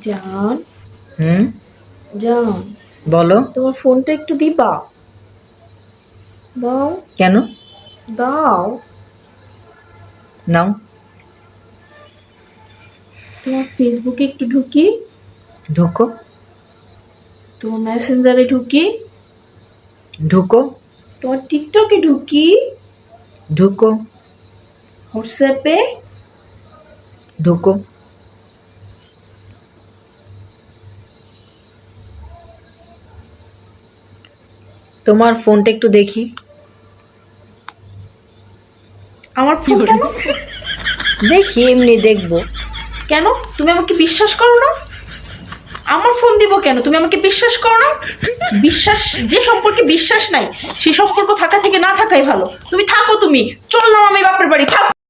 জান হুম, জান, বলো। তোমার ফোনটা একটু দিবা? দাও কেন? দাও। নাও। তোমার ফেসবুকে একটু ঢুকি, ঢুকো। তোমার মেসেঞ্জারে ঢুকি, ঢুকো। তোমার টিকটকে ঢুকি, ঢুকো। হোয়াটসঅ্যাপে। ঢুকো। তোমার ফোনটা একটু দেখি। আমার ফোন কেন? দেখি, এমনি দেখবো। কেন তুমি আমাকে বিশ্বাস করো না? আমার ফোন দিব কেন? তুমি আমাকে বিশ্বাস করো না? বিশ্বাস, যে সম্পর্কে বিশ্বাস নাই সে সম্পর্ক থাকা থেকে না থাকাই ভালো। তুমি থাকো, তুমি চললাম আমি বাপের বাড়ি, থাকো।